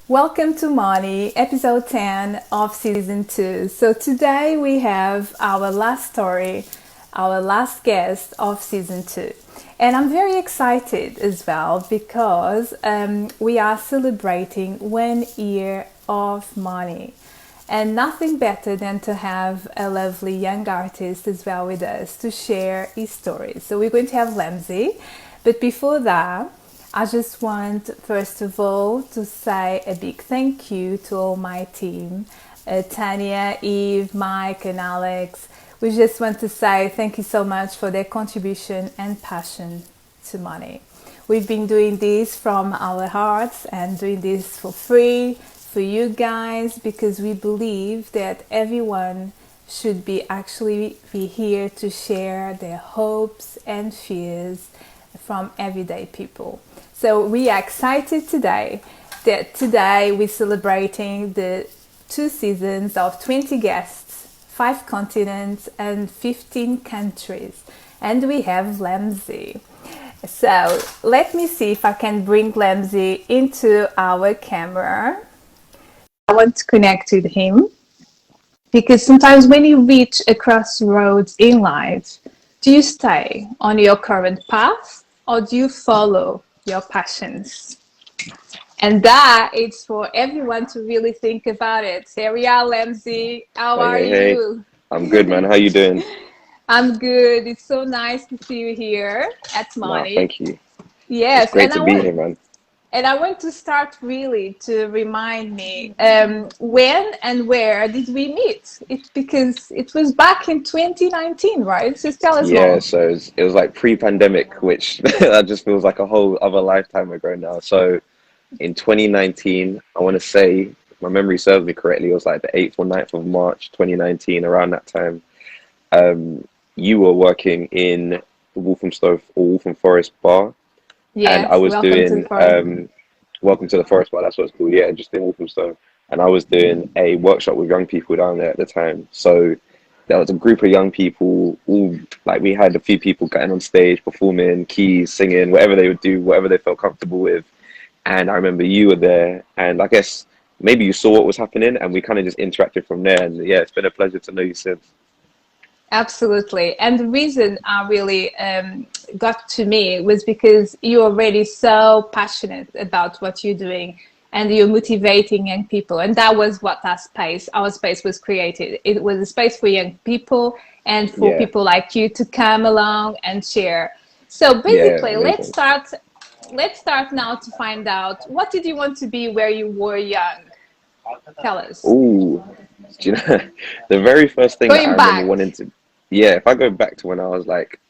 Welcome to MONII, episode 10 of season 2. So today we have our last story, our last guest of season 2. And I'm very excited as well because we are celebrating 1 year of MONII. And nothing better than to have a lovely young artist as well with us to share his stories. So we're going to have Lemzi. But before that, I just want, first of all, to say a big thank you to all my team, Tanya, Eve, Mike, and Alex. We just want to say thank you so much for their contribution and passion to MONII. We've been doing this from our hearts and doing this for free for you guys because we believe that everyone should be here to share their hopes and fears from everyday people. So we are excited today that today we're celebrating the 2 seasons of 20 guests, 5 continents and 15 countries. And we have Lemzi. So let me see if I can bring Lemzi into our camera. I want to connect with him because sometimes when you reach a crossroads in life, do you stay on your current path or do you follow your passions? And that is for everyone to really think about it. Here we are, Lemzi. How are you? I'm good, man. How you doing? I'm good. It's so nice to see you here at MONII. Thank you. Yes, it's great to be here, man. And I want to start really to remind me, when and where did we meet? Because it was back in 2019, right? So tell us more. So it was like pre-pandemic, which that just feels like a whole other lifetime ago now. So in 2019, I want to say, if my memory serves me correctly, it was like the 8th or 9th of March 2019, around that time. You were working in the Walthamstow or Waltham Forest bar. Yes, and I was doing Welcome to the Forest Bar, that's what it's called, just in Walthamstow. And I was doing a workshop with young people down there at the time. So there was a group of young people, all like we had a few people getting on stage, performing, keys, singing, whatever they would do, whatever they felt comfortable with. And I remember you were there, and I guess maybe you saw what was happening, and we kind of just interacted from there. And yeah, it's been a pleasure to know you since. Absolutely. And the reason I really got to me was because you're already so passionate about what you're doing and you're motivating young people. And that was what our space was created. It was a space for young people and for people like you to come along and share. So basically, let's start now to find out, what did you want to be where you were young? Tell us. Ooh, do you know, the very first thing that I remember wanting to, if I go back to when I was like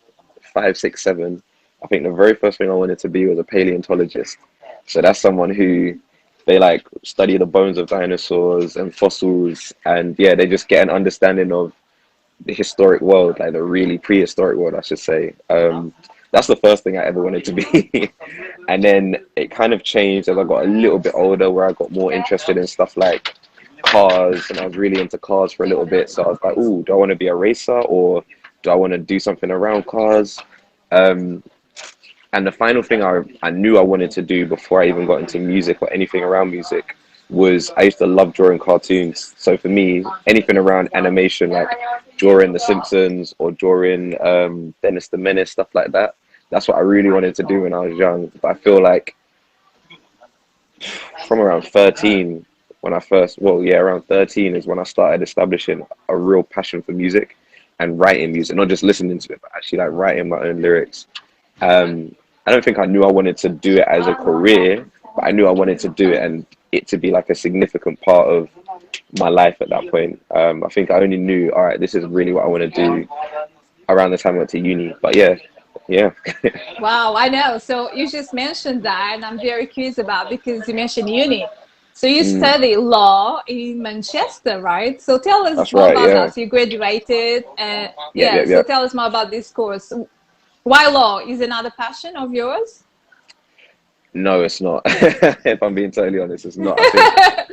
5, 6, 7, I think the very first thing I wanted to be was a paleontologist. So that's someone who, they like study the bones of dinosaurs and fossils, and they just get an understanding of the historic world, like the really prehistoric world, I should say. That's the first thing I ever wanted to be. And then it kind of changed as I got a little bit older, where I got more interested in stuff like cars, and I was really into cars for a little bit. So I was like, ooh, do I want to be a racer, or do I want to do something around cars? And the final thing I knew I wanted to do before I even got into music or anything around music was, I used to love drawing cartoons. So for me, anything around animation, like drawing The Simpsons or drawing Dennis the Menace, stuff like that, that's what I really wanted to do when I was young. But I feel like from around 13, around 13 is when I started establishing a real passion for music and writing music, not just listening to it, but actually like writing my own lyrics. I don't think I knew I wanted to do it as a career, but I knew I wanted to do it and it to be like a significant part of my life at that point. I think I only knew, all right, this is really what I want to do around the time I went to uni. But yeah. Wow, I know. So you just mentioned that, and I'm very curious about, because you mentioned uni. So you study law in Manchester, right? So tell us more about that. So you graduated. So tell us more about this course. Why law? Is another passion of yours? No, it's not. If I'm being totally honest, it's not. I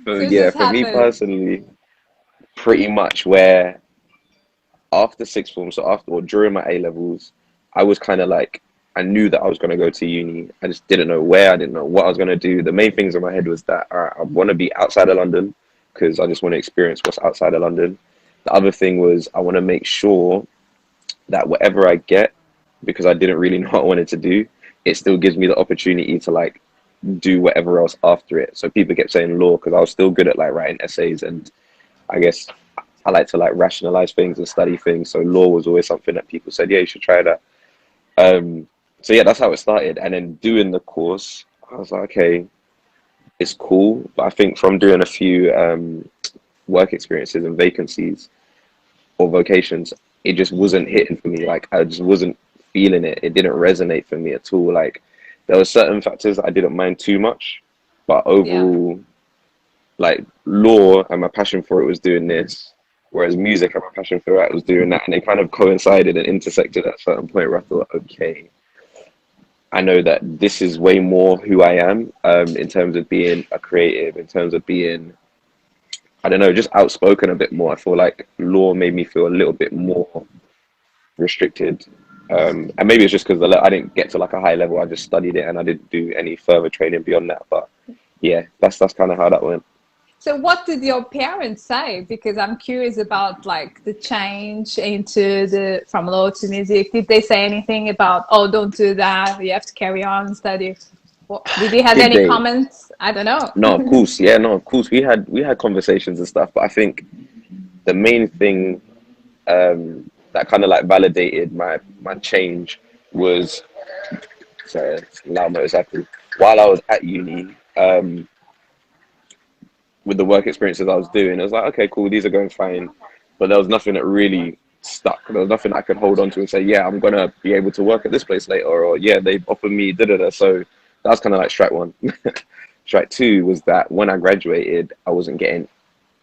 think, for me personally, pretty much where after sixth form, so after or during my A levels, I was kind of like I knew that I was going to go to uni. I just didn't know where. I didn't know what I was going to do. The main things in my head was that I want to be outside of London because I just want to experience what's outside of London. The other thing was I want to make sure that whatever I get, because I didn't really know what I wanted to do, it still gives me the opportunity to like do whatever else after it. So people kept saying law because I was still good at like writing essays, and I guess I like to like rationalize things and study things. So law was always something that people said, yeah, you should try that. So yeah, that's how it started. And then doing the course, I was like, okay, it's cool. But I think from doing a few work experiences and vacancies or vocations, it just wasn't hitting for me. Like I just wasn't feeling it. It didn't resonate for me at all. Like there were certain factors that I didn't mind too much, but Yeah. overall, like law and my passion for it was doing this, whereas music and my passion for it was doing that, and they kind of coincided and intersected at a certain point where I thought, okay, I know that this is way more who I am, in terms of being a creative, in terms of being, I don't know, just outspoken a bit more. I feel like law made me feel a little bit more restricted. And maybe it's just because I didn't get to like a high level. I just studied it and I didn't do any further training beyond that. But yeah, that's kind of how that went. So what did your parents say? Because I'm curious about like the change into the from law to music. Did they say anything about, oh, don't do that, you have to carry on study? What, did you have Did any they? comments? I don't know. No, of course. Yeah, no, of course. We had conversations and stuff. But I think the main thing, that kind of like validated my change was, sorry, it's a loud motorcycle. While I was at uni, with the work experiences I was doing, it was like, okay, cool, these are going fine. But there was nothing that really stuck. There was nothing I could hold on to and say, yeah, I'm going to be able to work at this place later. Or, yeah, they've offered me da-da-da. So that was kind of like strike one. Strike two was that when I graduated, I wasn't getting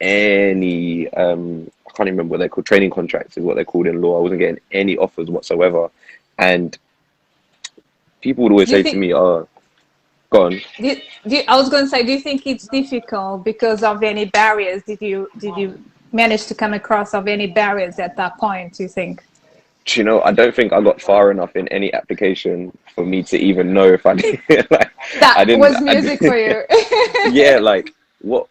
any, I can't even remember what they're called, training contracts is what they're called in law. I wasn't getting any offers whatsoever. And people would always Do you say to think, me, oh, go on. I was going to say, do you think it's difficult because of any barriers? Did you manage to come across of any barriers at that point, do you think? Do you know, I don't think I got far enough in any application for me to even know if I did. Like, That was music for you. Yeah, like what,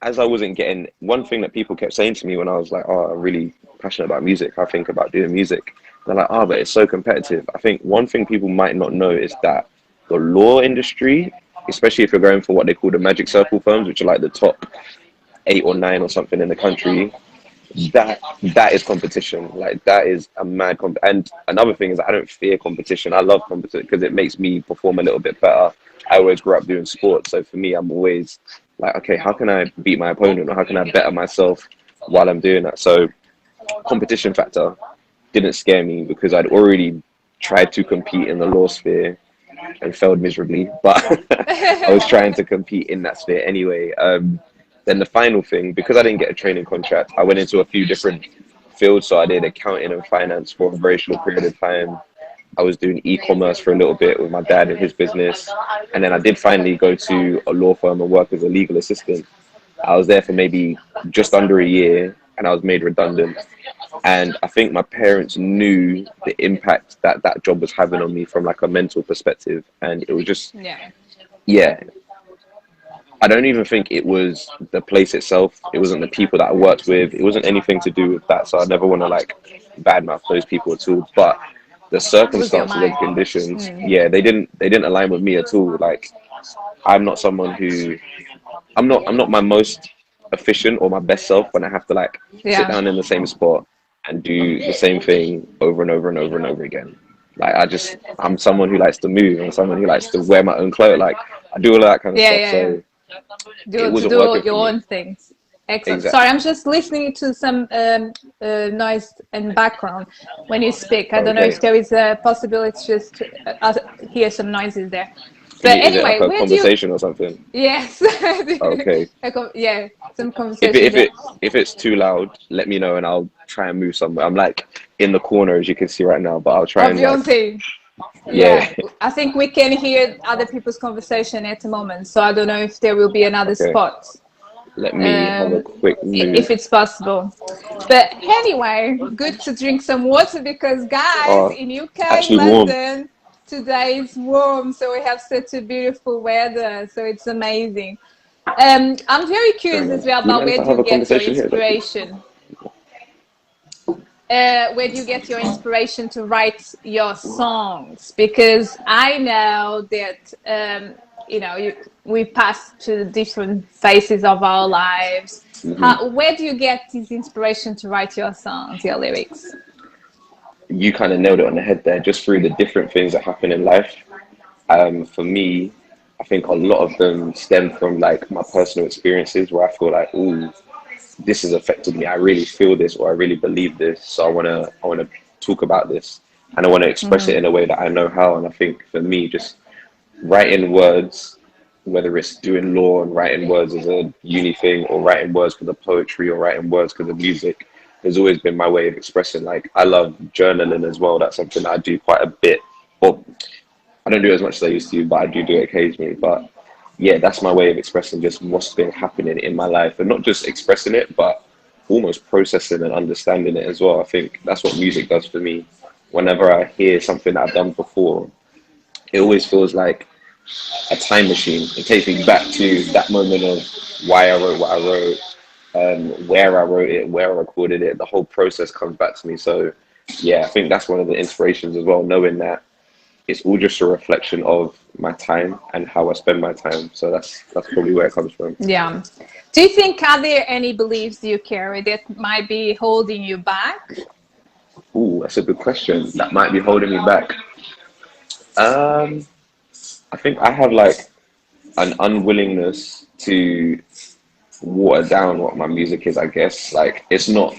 as I wasn't getting, one thing that people kept saying to me when I was like, oh, I'm really passionate about music, I think about doing music. They're like, oh, but it's so competitive. I think one thing people might not know is that the law industry, especially if you're going for what they call the magic circle firms, which are like the top 8 or 9 or something in the country, that is competition. Like that is a mad and another thing is I don't fear competition. I love competition because it makes me perform a little bit better. I always grew up doing sports, so for me I'm always like, okay, how can I beat my opponent, or how can I better myself while I'm doing that? So competition factor didn't scare me because I'd already tried to compete in the law sphere and failed miserably, but I was trying to compete in that sphere anyway. Then the final thing, because I didn't get a training contract, I went into a few different fields. So I did accounting and finance for a very short period of time. I was doing e-commerce for a little bit with my dad and his business. And then I did finally go to a law firm and work as a legal assistant. I was there for maybe just under a year and I was made redundant. And I think my parents knew the impact that that job was having on me from like a mental perspective. And it was just, Yeah. yeah, I don't even think it was the place itself. It wasn't the people that I worked with. It wasn't anything to do with that. So I never want to like badmouth those people at all. But the It was your circumstances and mind. conditions, yeah, they didn't align with me at all. Like I'm not someone who I'm not my most efficient or my best self when I have to like sit Yeah. down in the same spot and do the same thing over and over and over and over again. Like I'm someone who likes to move. I'm someone who likes to wear my own clothes. Like I do all of that kind of Yeah, stuff. yeah, yeah. So it To wasn't do working for your me. own things. Excellent. Sorry, Exactly. I'm just listening to some noise and background when you speak. I don't know Okay. if there is a possibility just to hear some noises there. Can But you, is it like anyway, a where do you? conversation or something? Yes, Okay. Yeah, some If conversation there. if it's too loud, let me know and I'll try and move somewhere. I'm like in the corner as you can see right now, but I'll try Of and your like, own thing. yeah. Yeah, I think we can hear other people's conversation at the moment, so I don't know if there will be another Okay. spot. Let me have a quick if look. it's possible. But anyway, good to drink some water because, guys, Oh, in it's UK, actually warm. London, today is warm, so we have such a beautiful weather. So it's amazing. I'm very Fair curious as enough. well Do you about mind if where I do you have a get your conversation here? inspiration. Where do you get your inspiration to write your songs? Because I know that we pass to different phases of our lives. Hmm. Where do you get this inspiration to write your songs, your lyrics? You kind of nailed it on the head there, just through the different things that happen in life. For me, I think a lot of them stem from like my personal experiences where I feel like, oh, this has affected me. I really feel this, or I really believe this. So I wanna talk about this, and I want to express it in a way that I know how. And I think for me, just writing words, whether it's doing law and writing words as a uni thing, or writing words for the poetry, or writing words for the music, has always been my way of expressing. Like I love journaling as well. That's something that I do quite a bit. Well, I don't do it as much as I used to, but I do it occasionally. But yeah, that's my way of expressing just what's been happening in my life, and not just expressing it, but almost processing and understanding it as well. I think that's what music does for me. Whenever I hear something that I've done before, it always feels like a time machine. It takes me back to that moment of why I wrote what I wrote, where I wrote it, where I recorded it. The whole process comes back to me. So yeah, I think that's one of the inspirations as well, knowing that it's all just a reflection of my time and how I spend my time. So that's probably where it comes from. Yeah. Do you think are there any beliefs you carry that might be holding you back? Ooh, that's a good question. That might be holding me back. Um, I think I have like an unwillingness to water down what my music is, I guess. Like it's not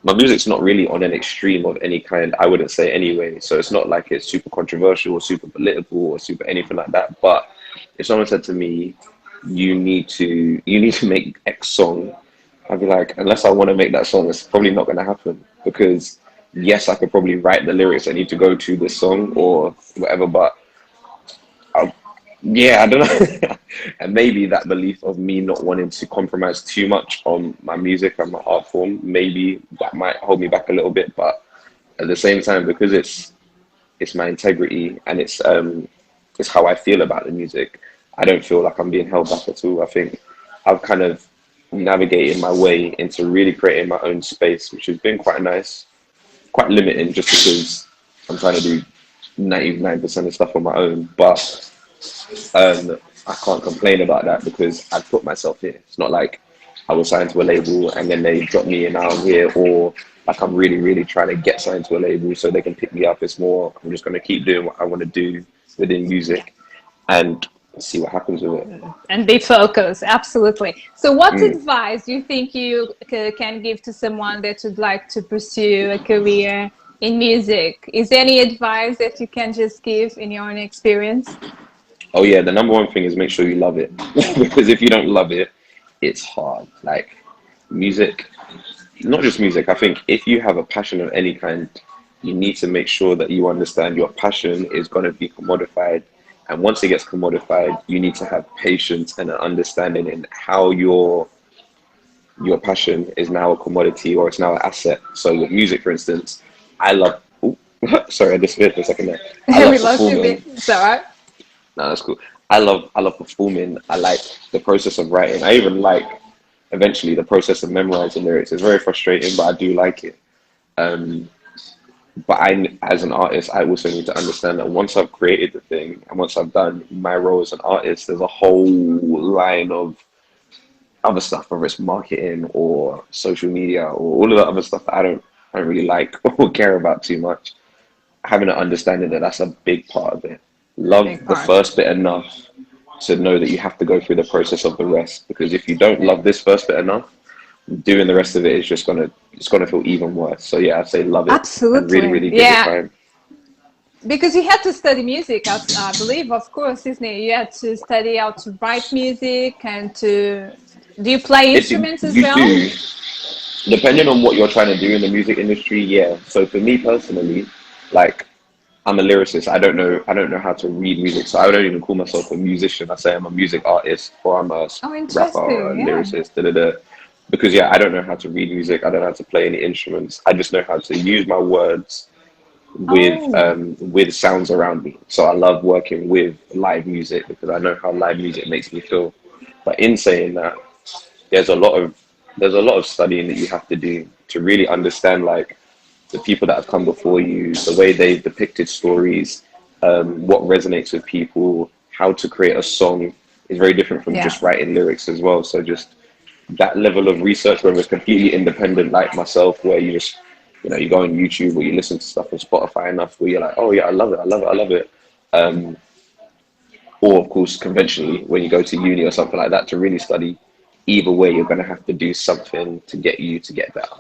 my music's not really on an extreme of any kind, I wouldn't say anyway. So it's not like it's super controversial or super political or super anything like that. But if someone said to me, you need to make X song, I'd be like, unless I want to make that song, it's probably not gonna happen. Because yes, I could probably write the lyrics I need to go to this song or whatever, but yeah, I don't know. And maybe that belief of me not wanting to compromise too much on my music and my art form, maybe that might hold me back a little bit. But at the same time, because it's my integrity and it's how I feel about the music, I don't feel like I'm being held back at all. I think I've kind of navigated my way into really creating my own space, which has been quite nice, quite limiting just because I'm trying to do 99% of stuff on my own. But I can't complain about that because I put myself here. It's not like I was signed to a label and then they dropped me and now I'm here, or like I'm really, really trying to get signed to a label so they can pick me up. It's more, I'm just going to keep doing what I want to do within music and see what happens with it. And be focused, absolutely. So what Mm. advice do you think you can give to someone that would like to pursue a career in music? Is there any advice that you can just give in your own experience? Oh yeah, the number one thing is make sure you love it because if you don't love it, it's hard. Like music, not just music. I think if you have a passion of any kind, you need to make sure that you understand your passion is going to be commodified. And once it gets commodified, you need to have patience and an understanding in how your passion is now a commodity or it's now an asset. So with music, for instance, I love. Ooh, sorry, I disappeared for a second there. I love We lost you a performing. bit. It's all right. No, that's cool. I love performing. I like the process of writing. I even like eventually the process of memorizing lyrics. It's very frustrating, but I do like it. Um, but as an artist, I also need to understand that once I've created the thing and once I've done my role as an artist, there's a whole line of other stuff, whether it's marketing or social media or all of the other stuff that I don't really like or care about too much. Having an understanding that that's a big part of it. Love Big the part. first bit enough to know that you have to go through the process of the rest. Because if you don't love this first bit enough, doing the rest of it is just gonna feel even worse. So yeah, I'd say love it and really, Absolutely. really give it Yeah. time. Because you had to study music, I believe, of course, isn't it? You had to study how to write music and to. Do you play If instruments as you well? do, depending on what you're trying to do in the music industry, yeah. So for me personally, like I'm a lyricist. I don't know how to read music, so I don't even call myself a musician. I say I'm a music artist, or I'm a Oh, rapper, or a interesting. Yeah. lyricist. Da, da, da. Because yeah, I don't know how to read music. I don't know how to play any instruments. I just know how to use my words Oh, with sounds around me. So I love working with live music because I know how live music makes me feel. But in saying that, there's a lot of there's a lot of studying that you have to do to really understand like the people that have come before you, the way they've depicted stories, what resonates with people, how to create a song is very different from yeah. just writing lyrics as well. So just that level of research, whether it's completely independent like myself, where you just, you go on YouTube or you listen to stuff on Spotify enough where you're like, oh yeah, I love it, I love it, I love it. Um, or of course, conventionally, when you go to uni or something like that to really study, either way, you're going to have to do something to get you to get better.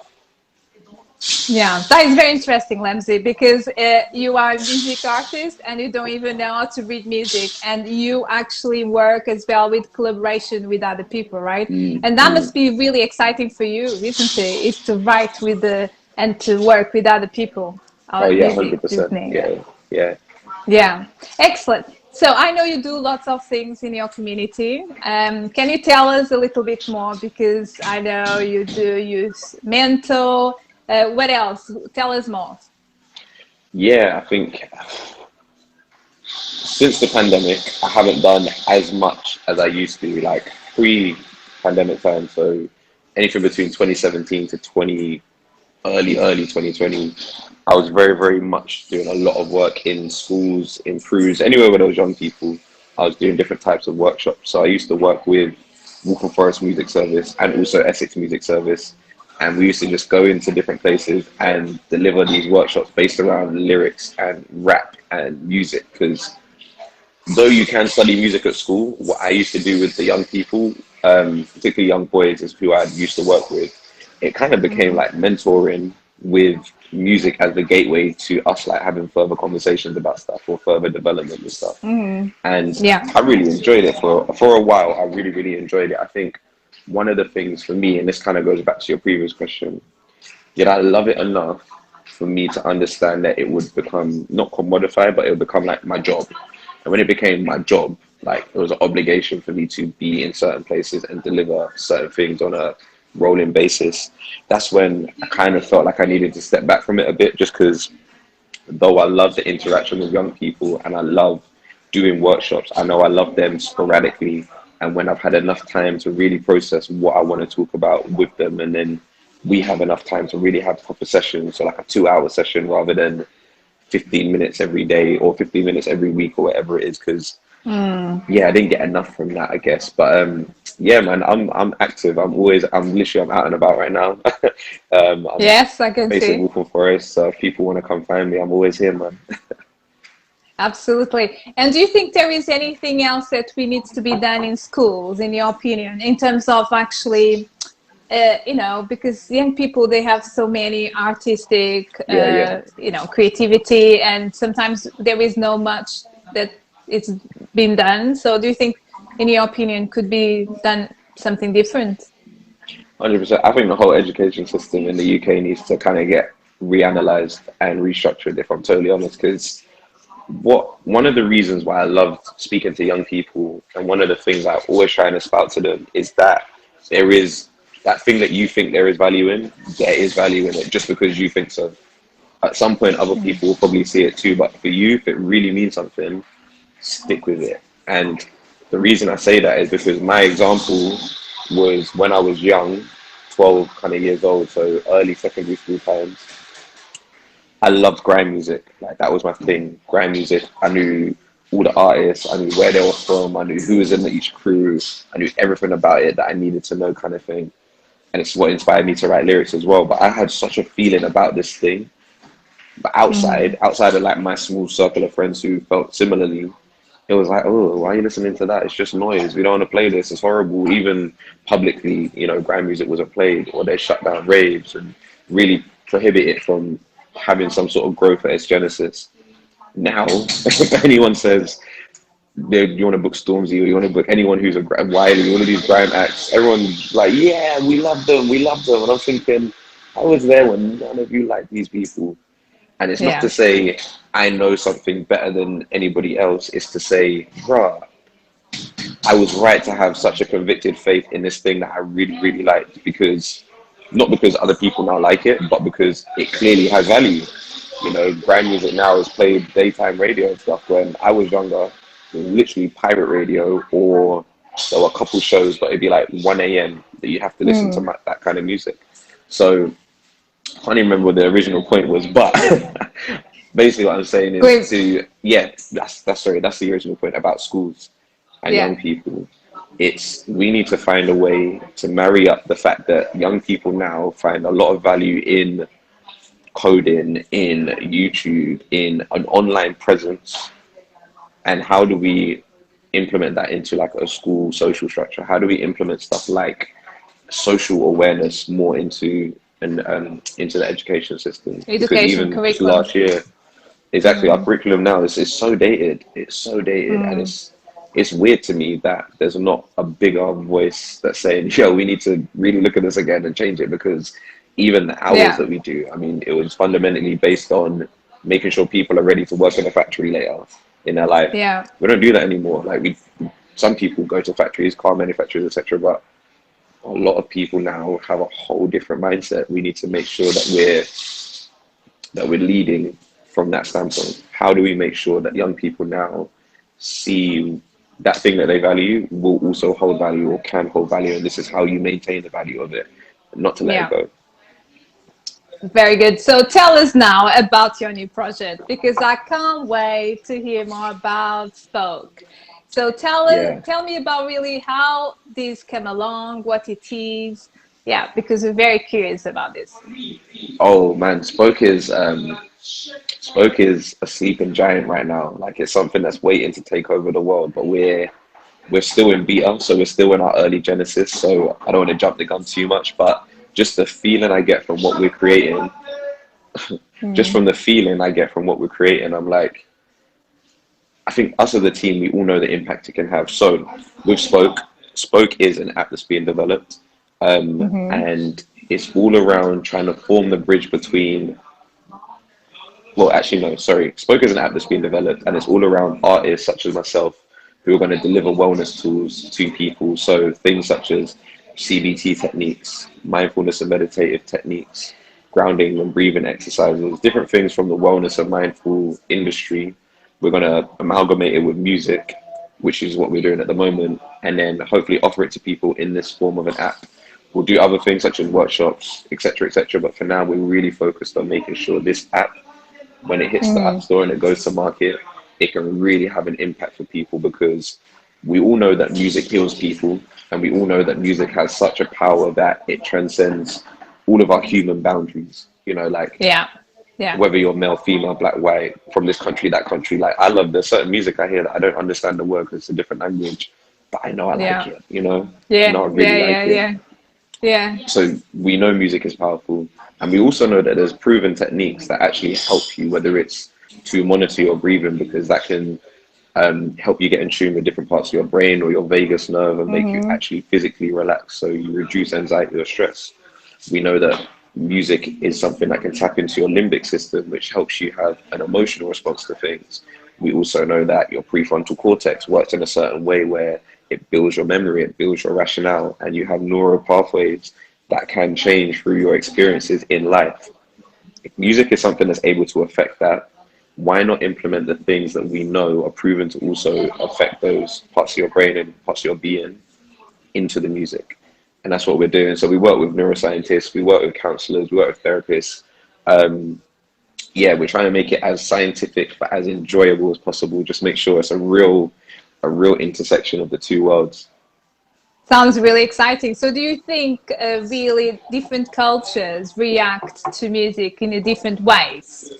Yeah, that is very interesting, Lemzi, because you are a music artist and you don't even know how to read music, and you actually work as well with collaboration with other people, right? And that Mm. must be really exciting for you, isn't it? Is to write with the and to work with other people. Oh yeah, This 100%. thing, yeah. Yeah, yeah. Yeah, excellent. So I know you do lots of things in your community. Can you tell us a little bit more? Because I know you do use mental. What else? Tell us more. Yeah, I think since the pandemic, I haven't done as much as I used to, like pre-pandemic time. So anything between 2017 to early 2020, I was very, very much doing a lot of work in schools, in crews, anywhere where there was young people. I was doing different types of workshops. So I used to work with Waltham Forest Music Service and also Essex Music Service. And we used to just go into different places and deliver these workshops based around lyrics and rap and music. Because though you can study music at school, what I used to do with the young people, particularly young boys, is who I used to work with. It kind of became Mm, like mentoring with music as the gateway to us like having further conversations about stuff or further development and stuff. mm, And yeah. I really enjoyed it for a while. I really, really enjoyed it. I think one of the things for me, and this kind of goes back to your previous question, did I love it enough for me to understand that it would become not commodified, but it would become like my job. And when it became my job, like it was an obligation for me to be in certain places and deliver certain things on a rolling basis. That's when I kind of felt like I needed to step back from it a bit, just because though I love the interaction with young people and I love doing workshops, I know I love them sporadically. And when I've had enough time to really process what I want to talk about with them, and then we have enough time to really have proper sessions, so like a 2 hour session rather than 15 minutes every day or 15 minutes every week or whatever it is. Because Mm. yeah, I didn't get enough from that, I guess. But yeah, man, I'm active. I'm out and about right now. I'm Yes, I can based in see. Waltham Forest, so if people want to come find me, I'm always here, man. Absolutely. And do you think there is anything else that we needs to be done in schools, in your opinion, in terms of actually, because young people, they have so many artistic, Yeah, yeah. creativity, and sometimes there is no much that it's been done. So do you think, in your opinion, could be done something different? 100%. I think the whole education system in the UK needs to kind of get reanalyzed and restructured, if I'm totally honest. Because one of the reasons why I love speaking to young people, and one of the things I always try and spout to them, is that there is that thing that you think there is value in, there is value in it just because you think so. At some point, other Mm. people will probably see it too, but for you, if it really means something, stick with it. And the reason I say that is because my example was when I was young, 12 kind of years old, so early secondary school times. I loved grime music. Like that was my thing. Grime music. I knew all the artists. I knew where they were from. I knew who was in each crew. I knew everything about it that I needed to know, kind of thing. And it's what inspired me to write lyrics as well. But I had such a feeling about this thing. But Mm. outside of like my small circle of friends who felt similarly, it was like, oh, why are you listening to that? It's just noise. We don't want to play this. It's horrible. Even publicly, grime music wasn't played, or they shut down raves and really prohibit it from having some sort of growth at its genesis. Now, if anyone says you want to book Stormzy or you want to book anyone who's a Wiley, all of these grime acts, everyone's like, yeah, we love them. And I'm thinking, I was there when none of you liked these people. And it's not to Yeah. say I know something better than anybody else is to say, bruh, I was right to have such a convicted faith in this thing that I really, really liked, because not because other people now like it, but because it clearly has value. You know, brand music now is played daytime radio and stuff. When I was younger, it was literally pirate radio, or there were a couple shows, but it'd be like 1 a.m. that you have to listen to that kind of music. So I can't even remember what the original point was, but basically what I'm saying is that's the original point about schools and young people. We need to find a way to marry up the fact that young people now find a lot of value in coding, in YouTube, in an online presence, and how do we implement that into like a school social structure? How do we implement stuff like social awareness more into into the education system? Because even curriculum. last year, exactly, our curriculum now is so dated. It's so dated, and it's weird to me that there's not a bigger voice that's saying, yo, we need to really look at this again and change it. Because even the hours that we do, I mean, it was fundamentally based on making sure people are ready to work in a factory later in their life. We don't do that anymore. Like some people go to factories, car manufacturers, etc., but a lot of people now have a whole different mindset. We need to make sure that we're leading from that standpoint. How do we make sure that young people now see that thing that they value will also hold value, or can hold value, and this is how you maintain the value of it, not to let it go. Very good. So tell us now about your new project, because I can't wait to hear more about Spoke. So tell me about really how this came along, what it is. Yeah, because we're very curious about this. Oh man, Spoke is a sleeping giant right now. Like, it's something that's waiting to take over the world, but we're still in beta, so we're still in our early genesis. So I don't want to jump the gun too much, but just the feeling I get from what we're creating, I'm like, I think us as a team, we all know the impact it can have. So with Spoke is an app that's being developed, and it's all around trying to form the bridge between. Well, actually, no, sorry. Spoke is an app that's being developed, and it's all around artists such as myself who are going to deliver wellness tools to people. So things such as CBT techniques, mindfulness and meditative techniques, grounding and breathing exercises, different things from the wellness and mindful industry. We're going to amalgamate it with music, which is what we're doing at the moment, and then hopefully offer it to people in this form of an app. We'll do other things such as workshops, etc., etc. But for now, we're really focused on making sure this app, when it hits the App Store and it goes to market, it can really have an impact for people, because we all know that music heals people, and we all know that music has such a power that it transcends all of our human boundaries. You know, like whether you're male, female, black, white, from this country, that country. Like, I love there's certain music I hear that I don't understand the word because it's a different language, but I know I like it. You know, I really like it. So we know music is powerful, and we also know that there's proven techniques that actually help you, whether it's to monitor your breathing, because that can help you get in tune with different parts of your brain or your vagus nerve and make you actually physically relax, so you reduce anxiety or stress. We know that music is something that can tap into your limbic system, which helps you have an emotional response to things. We also know that your prefrontal cortex works in a certain way where it builds your memory, it builds your rationale, and you have neural pathways that can change through your experiences in life. If music is something that's able to affect that, why not implement the things that we know are proven to also affect those parts of your brain and parts of your being into the music? And that's what we're doing. So we work with neuroscientists, we work with counselors, we work with therapists. We're trying to make it as scientific but as enjoyable as possible. Just make sure it's a real intersection of the two worlds. Sounds really exciting. So do you think really different cultures react to music in different ways?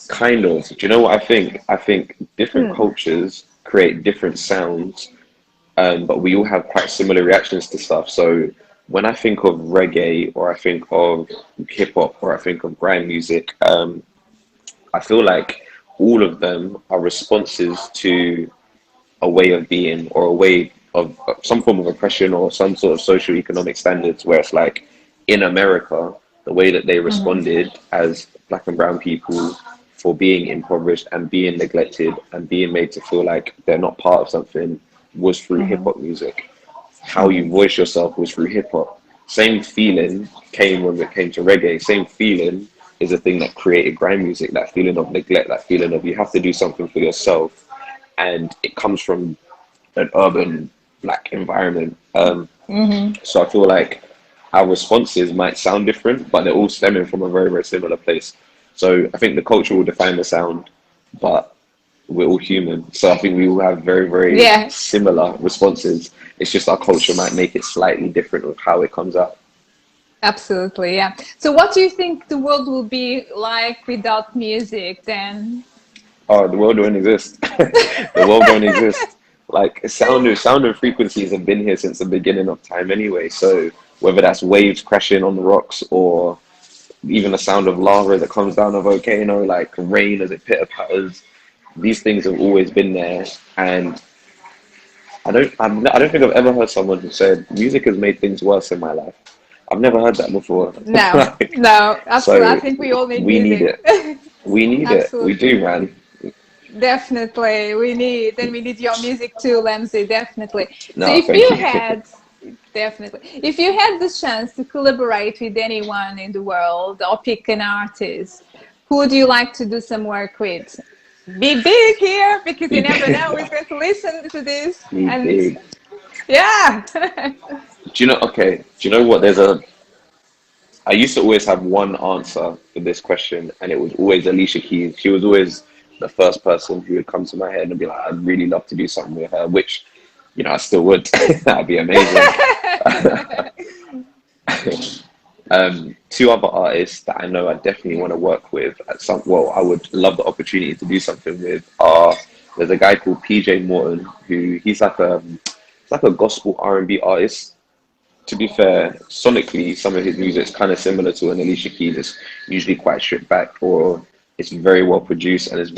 Kind of. Do you know what I think? I think different cultures create different sounds, but we all have quite similar reactions to stuff. So when I think of reggae, or I think of hip hop, or I think of grime music, I feel like all of them are responses to a way of being, or a way of some form of oppression, or some sort of socio-economic standards, where it's like in America, the way that they responded as black and brown people for being impoverished and being neglected and being made to feel like they're not part of something was through hip hop music. How you voice yourself was through hip hop. Same feeling came when it came to reggae. Same feeling is a thing that created grime music, that feeling of neglect, that feeling of you have to do something for yourself. And it comes from an urban black environment. So I feel like our responses might sound different, but they're all stemming from a very, very similar place. So I think the culture will define the sound, but we're all human. So I think we will have very, very similar responses. It's just our culture might make it slightly different with how it comes out. Absolutely, yeah. So what do you think the world will be like without music then? Oh, the world don't exist. The world don't exist. Like sound and frequencies have been here since the beginning of time anyway. So whether that's waves crashing on the rocks or even the sound of lava that comes down a volcano, like rain as it pitter patters, these things have always been there. And I don't think I've ever heard someone who said music has made things worse in my life. I've never heard that before. No, Like, no, absolutely. so I think we all need we need music. it. We need it. We do, man. Definitely, we need your music too, Lemzi. Definitely. No, So if thank you you. had, definitely, if you had the chance to collaborate with anyone in the world or pick an artist, who would you like to do some work with? Be big here because you never know who's going to listen to this. Be And big. yeah. Do you know? Okay. Do you know what? I used to always have one answer for this question, and it was always Alicia Keys. She was always the first person who would come to my head and be like, "I'd really love to do something with her," which, I still would. That'd be amazing. Two other artists that I know I definitely want to work with I would love the opportunity to do something with there's a guy called PJ Morton who he's like a gospel R&B artist. To be fair, sonically, some of his music is kind of similar to an Alicia Keys. It's usually quite stripped back, or it's very well produced, and it's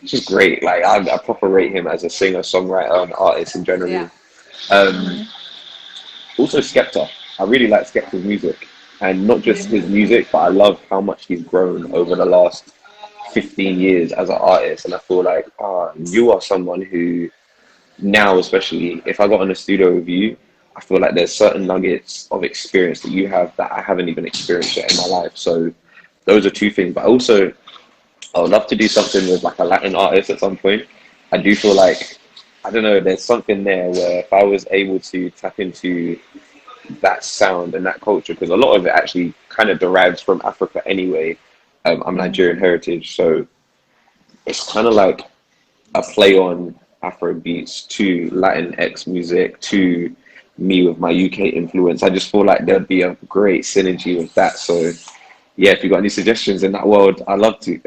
just great. Like I proper rate him as a singer, songwriter, and artist in general. Yeah. Also, Skepta. I really like Skepta's music, and not just his music, but I love how much he's grown over the last 15 years as an artist. And I feel like, you are someone who now, especially if I got in a studio with you, I feel like there's certain nuggets of experience that you have that I haven't even experienced yet in my life. So those are two things. But also, I would love to do something with like a Latin artist at some point. I do feel like, I don't know, there's something there where if I was able to tap into that sound and that culture, because a lot of it actually kind of derives from Africa anyway. I'm Nigerian heritage, so it's kind of like a play on Afro beats to Latinx music to me with my UK influence. I just feel like there'd be a great synergy with that. So yeah, if you got any suggestions in that world, I'd love to.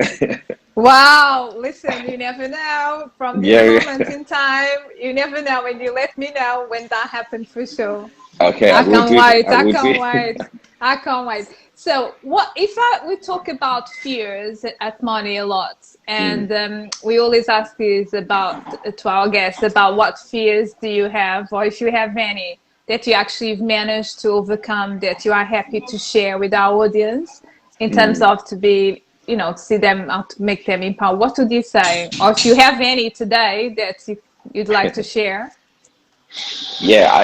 Wow, listen, you never know. From this moment in time, you never know. When you let me know when that happened for sure. Okay, I can't wait. I can't do. wait. I can't wait. So, we talk about fears at MONII a lot, and we always ask this to our guests about what fears do you have, or if you have any that you actually managed to overcome, that you are happy to share with our audience, in terms of to be, see them, to make them empowered. What would you say, or if you have any today that you'd like to share? Yeah,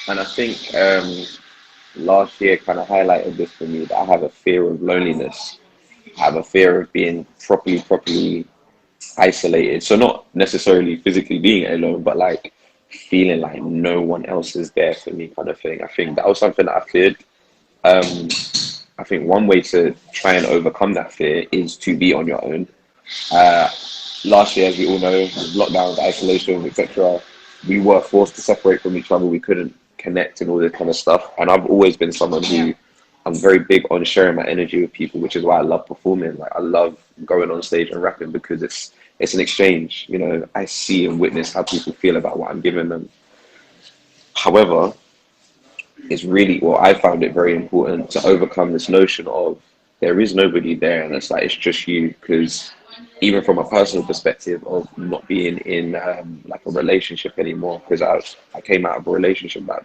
and I think last year kind of highlighted this for me, that I have a fear of loneliness. I have a fear of being properly isolated. So not necessarily physically being alone, but like feeling like no one else is there for me, kind of thing. I think that was something that I feared. I think one way to try and overcome that fear is to be on your own. Last year, as we all know, lockdowns, isolation, etc., we were forced to separate from each other. We couldn't connect and all this kind of stuff. And I've always been someone who, I'm very big on sharing my energy with people, which is why I love performing. Like I love going on stage and rapping because it's an exchange. I see and witness how people feel about what I'm giving them. However, I found it very important to overcome this notion of there is nobody there, and it's like it's just you. Because even from a personal perspective of not being in like a relationship anymore, because I came out of a relationship about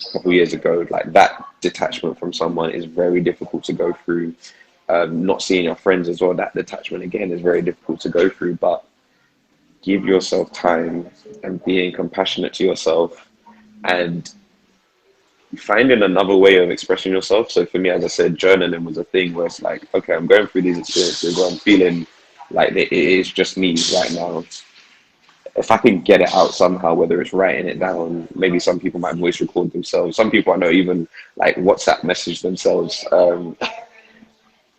a couple of years ago, like that detachment from someone is very difficult to go through. Not seeing your friends as well, that detachment again is very difficult to go through, but give yourself time and being compassionate to yourself and finding another way of expressing yourself. So for me, as I said, journaling was a thing where it's like, okay, I'm going through these experiences where I'm feeling like it is just me right now. If I can get it out somehow, whether it's writing it down, maybe some people might voice record themselves. Some people I know even like WhatsApp message themselves.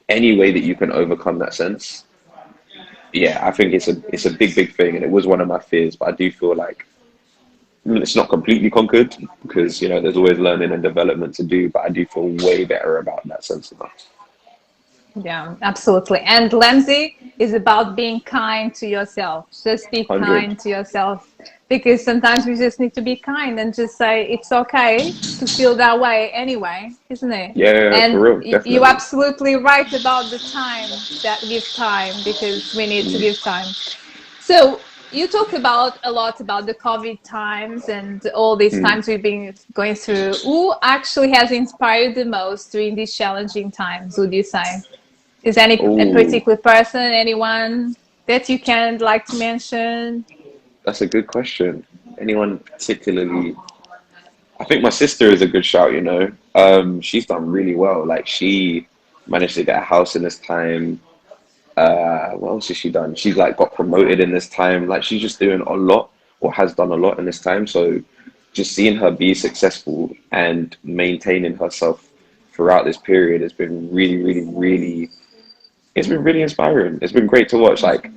Any way that you can overcome that sense, yeah, I think it's a big thing, and it was one of my fears. But I do feel like it's not completely conquered because there's always learning and development to do. But I do feel way better about that sense now. Yeah, absolutely. And Lemzi is about being kind to yourself. Just be 100. kind to yourself, because sometimes we just need to be kind and just say it's okay to feel that way anyway, isn't it? Yeah, for And real, you're definitely. absolutely right about the time, that give time, because we need to give time. So you talk about a lot about the COVID times and all these times we've been going through. Who actually has inspired the most during these challenging times, would you say? Is any a Oh, particular person, anyone that you can like to mention? that's a good question. Anyone particularly? I think my sister is a good shout, she's done really well. Like she managed to get a house in this time. What else has she done? She's like got promoted in this time. Like she's just doing a lot or has done a lot in this time. So just seeing her be successful and maintaining herself throughout this period has been really, it's been really inspiring. It's been great to watch. Like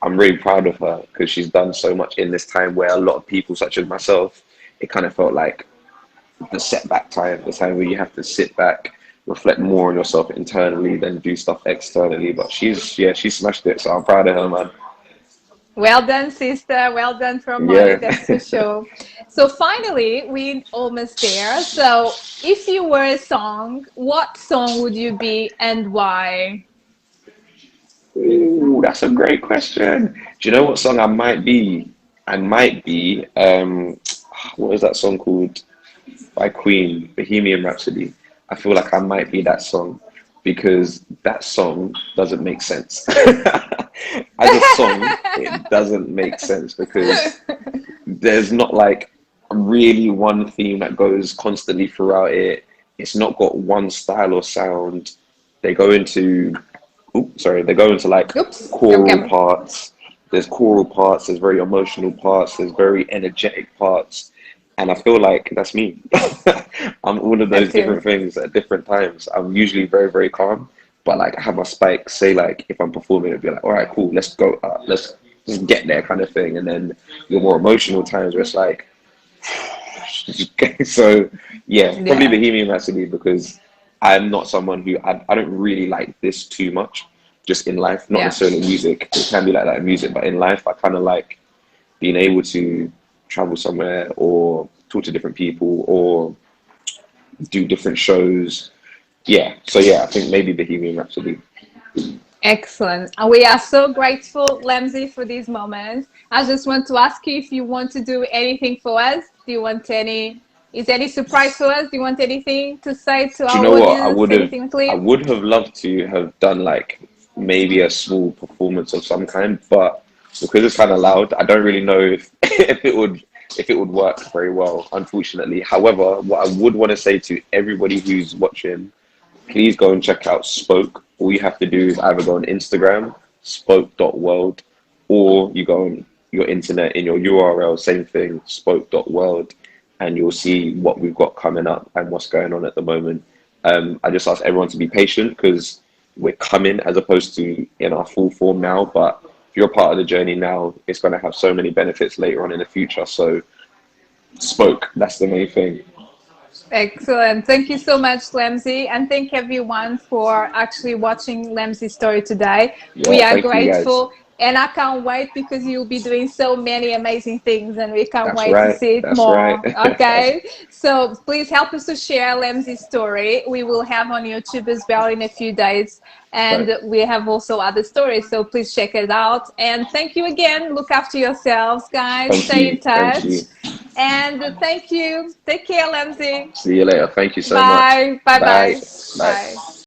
I'm really proud of her because she's done so much in this time where a lot of people, such as myself, it kind of felt like the setback time, the time where you have to sit back, reflect more on yourself internally than do stuff externally. But she smashed it. So I'm proud of her, man. Well done, sister. Well done from MONII, Yeah. that's for sure. So finally, we almost there. So if you were a song, what song would you be and why? Ooh, that's a great question. Do you know what song I might be? I might be. What is that song called by Queen, Bohemian Rhapsody? I feel like I might be that song because that song doesn't make sense. As a song, it doesn't make sense because there's not like really one theme that goes constantly throughout it. It's not got one style or sound. They go into they go into like Oops, choral okay. parts. There's choral parts, there's very emotional parts, there's very energetic parts. And I feel like that's me. I'm all of those That's different you. things at different times. I'm usually very calm, but like I have my spikes. Say like if I'm performing, it'd be like, all right, cool, let's go, let's just get there, kind of thing. And then your more emotional times where it's like, so yeah, probably Yeah. Bohemian Rhapsody because I'm not someone who I don't really like this too much. Just in life, not Yeah. necessarily music. It can be like that in music, but in life, I kind of like being able to travel somewhere or talk to different people or do different shows. Yeah, so yeah, I think maybe Bohemian Rhapsody. Excellent. And we are so grateful, Lemzi, for these moments. I just want to ask you if you want to do anything for us. Do you want any, is there any surprise for us? Do you want anything to say to Do you our know what? audience? Anything I clear? would have loved to have done like maybe a small performance of some kind, but because it's kind of loud, I don't really know if if it would work very well, unfortunately. However, what I would want to say to everybody who's watching, please go and check out Spoke. All you have to do is either go on Instagram, spoke.world, or you go on your internet in your URL, same thing, spoke.world, and you'll see what we've got coming up and what's going on at the moment. I just ask everyone to be patient because we're coming as opposed to in our full form now. But if you're a part of the journey now, it's going to have so many benefits later on in the future. So, Spoke, that's the main thing. Excellent. Thank you so much, Lemzi. And thank everyone for actually watching Lemzi's story today. We Yeah, are thank you guys. grateful. And I can't wait because you'll be doing so many amazing things and we can't That's wait to right. see it That's right. more. Okay. So please help us to share Lemzi's story. We will have on YouTube as well in a few days. Right. And we have also other stories. So please check it out. And thank you again. Look after yourselves, guys. Thank Stay in you. Thank touch. you. And thank you. Take care, Lemzi. See you later. Thank you so much. Bye. Bye. Bye. Bye. Bye. Bye.